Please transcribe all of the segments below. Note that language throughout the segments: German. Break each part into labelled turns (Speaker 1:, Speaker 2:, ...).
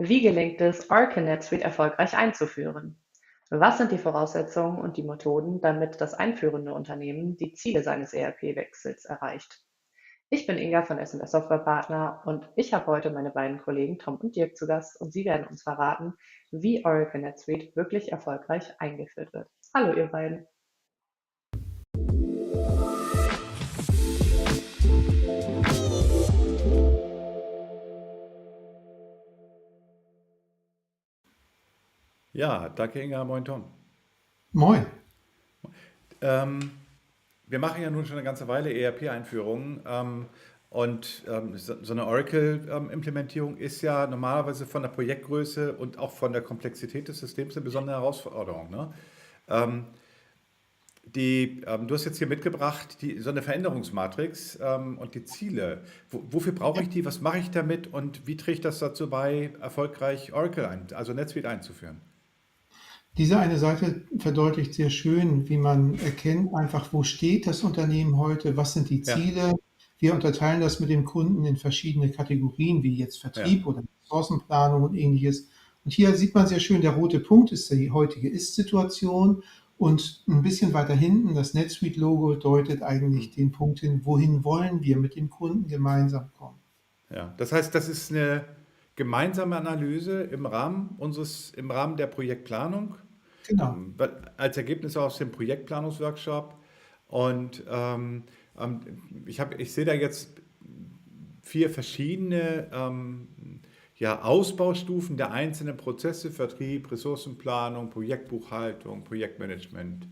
Speaker 1: Wie gelingt es, Oracle NetSuite erfolgreich einzuführen? Was sind die Voraussetzungen und die Methoden, damit das einführende Unternehmen die Ziele seines ERP-Wechsels erreicht? Ich bin Inga von SMS Software Partner und ich habe heute meine beiden Kollegen Tom und Dirk zu Gast und sie werden uns verraten, wie Oracle NetSuite wirklich erfolgreich eingeführt wird. Hallo ihr beiden.
Speaker 2: Ja, danke Inga, moin Tom.
Speaker 3: Moin.
Speaker 2: Ähm, Wir machen ja nun schon eine ganze Weile ERP-Einführungen so eine Oracle-Implementierung ist ja normalerweise von der Projektgröße und auch von der Komplexität des Systems eine besondere Herausforderung. Ne? Ähm, Du hast jetzt hier mitgebracht so eine Veränderungsmatrix und die Ziele. Wofür brauche ich die? Was mache ich damit? Und wie trägt das dazu bei, erfolgreich also NetSuite einzuführen?
Speaker 3: Diese eine Seite verdeutlicht sehr schön, wie man erkennt einfach, wo steht das Unternehmen heute, was sind die
Speaker 2: Ja,
Speaker 3: Ziele. Wir unterteilen das mit dem Kunden in verschiedene Kategorien, wie jetzt
Speaker 2: ja.
Speaker 3: Vertrieb oder Ressourcenplanung und ähnliches. Und hier sieht man sehr schön, der rote Punkt ist die heutige Ist-Situation und ein bisschen weiter hinten das NetSuite-Logo deutet
Speaker 2: Hm.
Speaker 3: eigentlich den Punkt hin, wohin wollen wir mit dem Kunden gemeinsam kommen.
Speaker 2: Ja, das heißt, das ist eine gemeinsame Analyse im Rahmen der Projektplanung,
Speaker 3: Genau,
Speaker 2: als Ergebnis aus dem Projektplanungsworkshop. Und ich sehe da jetzt vier verschiedene ja, Ausbaustufen der einzelnen Prozesse: Vertrieb, Ressourcenplanung, Projektbuchhaltung, Projektmanagement,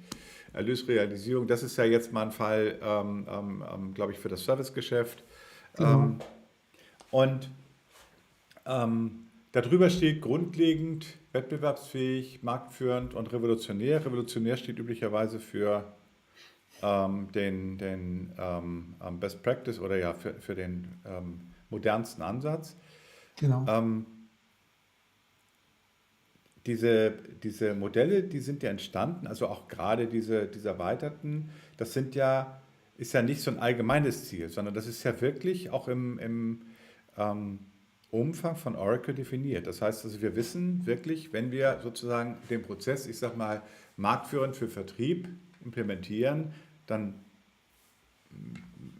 Speaker 2: Erlösrealisierung. Das ist ja jetzt mal ein Fall, glaube ich, für das Servicegeschäft. Ähm,
Speaker 3: genau.
Speaker 2: und darüber steht grundlegend, wettbewerbsfähig, marktführend und revolutionär. Revolutionär steht üblicherweise für den Best Practice oder ja für den modernsten Ansatz.
Speaker 3: Genau.
Speaker 2: Ähm, diese Modelle, die sind ja entstanden, also auch gerade diese erweiterten, das ist ja nicht so ein allgemeines Ziel, sondern das ist ja wirklich auch im ähm, Umfang von Oracle definiert. Das heißt also, wir wissen wirklich, wenn wir sozusagen den Prozess, ich sag mal, marktführend für Vertrieb implementieren, dann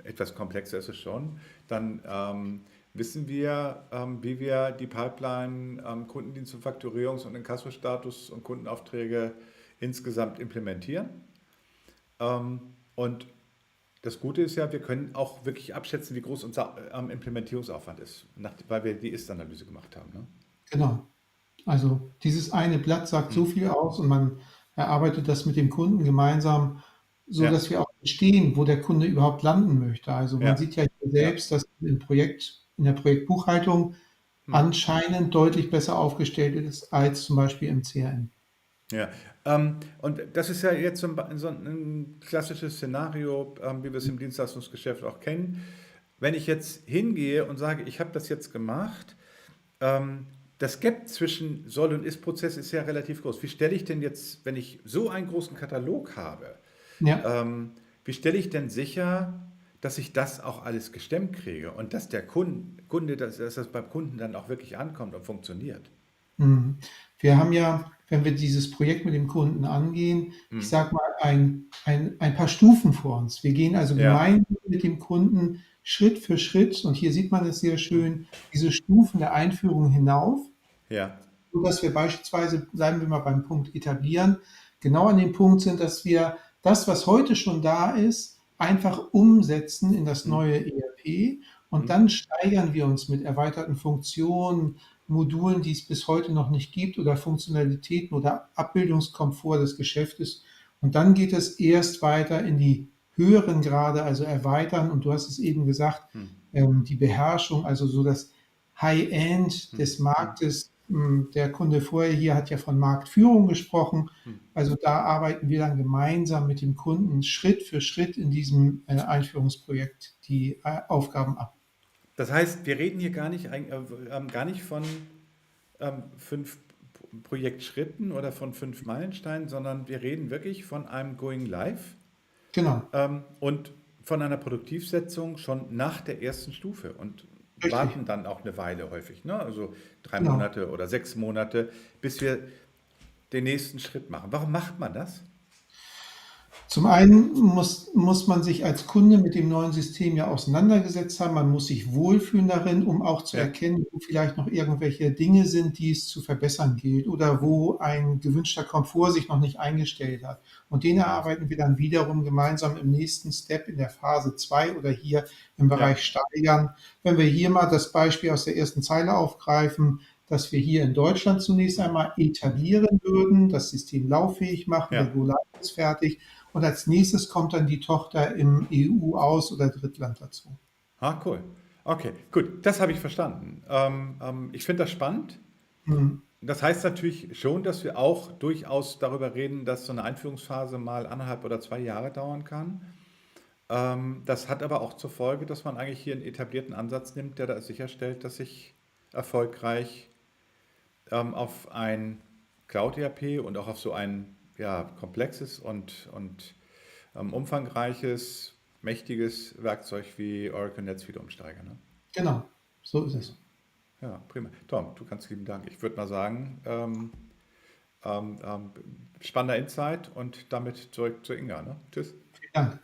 Speaker 2: etwas komplexer ist es schon, dann wissen wir, wie wir die Pipeline, Kundendienst- und Fakturierungs- und Inkassostatus und Kundenaufträge insgesamt implementieren. Und das Gute ist ja, wir können auch wirklich abschätzen, wie groß unser Implementierungsaufwand ist, weil wir die Ist-Analyse gemacht haben. Ne?
Speaker 3: Genau. Also dieses eine Blatt sagt
Speaker 2: Hm.
Speaker 3: so viel aus und man erarbeitet das mit dem Kunden gemeinsam, so
Speaker 2: Ja,
Speaker 3: dass wir auch verstehen, wo der Kunde überhaupt landen möchte. Also man
Speaker 2: ja,
Speaker 3: sieht ja hier
Speaker 2: ja.
Speaker 3: selbst, dass in der Projektbuchhaltung
Speaker 2: Hm.
Speaker 3: anscheinend deutlich besser aufgestellt ist als zum Beispiel im CRM.
Speaker 2: Ja, und das ist ja jetzt so ein klassisches Szenario, wie wir es im Dienstleistungsgeschäft auch kennen. Wenn ich jetzt hingehe und sage, ich habe das jetzt gemacht, ähm, das Gap zwischen Soll- und Ist-Prozess ist ja relativ groß. Wie stelle ich denn jetzt, wenn ich so einen großen Katalog habe,
Speaker 3: Ja.
Speaker 2: ähm, wie stelle ich denn sicher, dass ich das auch alles gestemmt kriege und dass der Kunde dass das beim Kunden dann auch wirklich ankommt und funktioniert?
Speaker 3: Mhm. Wir haben ja, wenn wir dieses Projekt mit dem Kunden angehen, ich
Speaker 2: Hm.
Speaker 3: sage mal, ein paar Stufen vor uns. Wir gehen also
Speaker 2: Ja,
Speaker 3: gemeinsam mit dem Kunden Schritt für Schritt, und hier sieht man es sehr
Speaker 2: hm.
Speaker 3: schön, diese Stufen der Einführung hinauf,
Speaker 2: Ja,
Speaker 3: sodass wir beispielsweise, bleiben wir mal beim Punkt etablieren, genau an dem Punkt sind, dass wir das, was heute schon da ist, einfach umsetzen in das
Speaker 2: hm.
Speaker 3: neue ERP, und
Speaker 2: Hm.
Speaker 3: dann steigern wir uns mit erweiterten Funktionen, Modulen, die es bis heute noch nicht gibt, oder Funktionalitäten oder Abbildungskomfort des Geschäftes. Und dann geht es erst weiter in die höheren Grade, also erweitern. Und du hast es eben gesagt,
Speaker 2: Hm.
Speaker 3: die Beherrschung, also so das High-End
Speaker 2: Hm.
Speaker 3: des
Speaker 2: Hm.
Speaker 3: Marktes. Der Kunde vorher hier hat ja von Marktführung gesprochen.
Speaker 2: Hm.
Speaker 3: Also da arbeiten wir dann gemeinsam mit dem Kunden Schritt für Schritt in diesem Einführungsprojekt die Aufgaben ab.
Speaker 2: Das heißt, wir reden hier gar nicht von 5 Projektschritten oder von 5 Meilensteinen, sondern wir reden wirklich von einem Going Live
Speaker 3: Genau,
Speaker 2: und von einer Produktivsetzung schon nach der ersten Stufe. Und
Speaker 3: Richtig,
Speaker 2: warten dann auch eine Weile häufig, ne? Also 3
Speaker 3: genau.
Speaker 2: Monate oder 6 Monate, bis wir den nächsten Schritt machen. Warum macht man das?
Speaker 3: Zum einen muss man sich als Kunde mit dem neuen System ja auseinandergesetzt haben. Man muss sich wohlfühlen darin, um auch zu
Speaker 2: Ja,
Speaker 3: erkennen, wo vielleicht noch irgendwelche Dinge sind, die es zu verbessern gilt oder wo ein gewünschter Komfort sich noch nicht eingestellt hat. Und den
Speaker 2: ja,
Speaker 3: erarbeiten wir dann wiederum gemeinsam im nächsten Step in der Phase 2 oder hier im
Speaker 2: ja,
Speaker 3: Bereich Steigern. Wenn wir hier mal das Beispiel aus der ersten Zeile aufgreifen, dass wir hier in Deutschland zunächst einmal etablieren würden, das System lauffähig machen, der
Speaker 2: ja.
Speaker 3: Go-Live ist fertig und als nächstes kommt dann die Tochter im EU-Aus- oder Drittland dazu.
Speaker 2: Ah, cool. Okay, gut, das habe ich verstanden. Ich finde das spannend.
Speaker 3: Hm,
Speaker 2: Das heißt natürlich schon, dass wir auch durchaus darüber reden, dass so eine Einführungsphase mal 1,5 oder 2 Jahre dauern kann. Das hat aber auch zur Folge, dass man eigentlich hier einen etablierten Ansatz nimmt, der da sicherstellt, dass ich erfolgreich auf ein Cloud-ERP und auch auf so ein ja, komplexes und umfangreiches, mächtiges Werkzeug wie Oracle NetSuite umsteige. Ne?
Speaker 3: genau, so ist es.
Speaker 2: Ja, prima. Tom, du kannst lieben Dank. Ich würde mal sagen, ähm, ähm, spannender Insight und damit zurück zu Inga. Ne? Tschüss.
Speaker 3: Vielen Dank.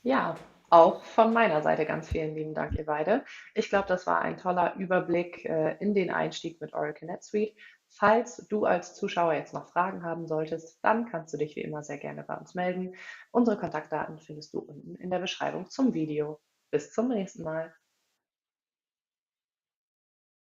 Speaker 1: Ja, auch von meiner Seite ganz vielen lieben Dank, ihr beide. Ich glaube, das war ein toller Überblick in den Einstieg mit Oracle NetSuite. Falls du als Zuschauer jetzt noch Fragen haben solltest, dann kannst du dich wie immer sehr gerne bei uns melden. Unsere Kontaktdaten findest du unten in der Beschreibung zum Video. Bis zum nächsten Mal.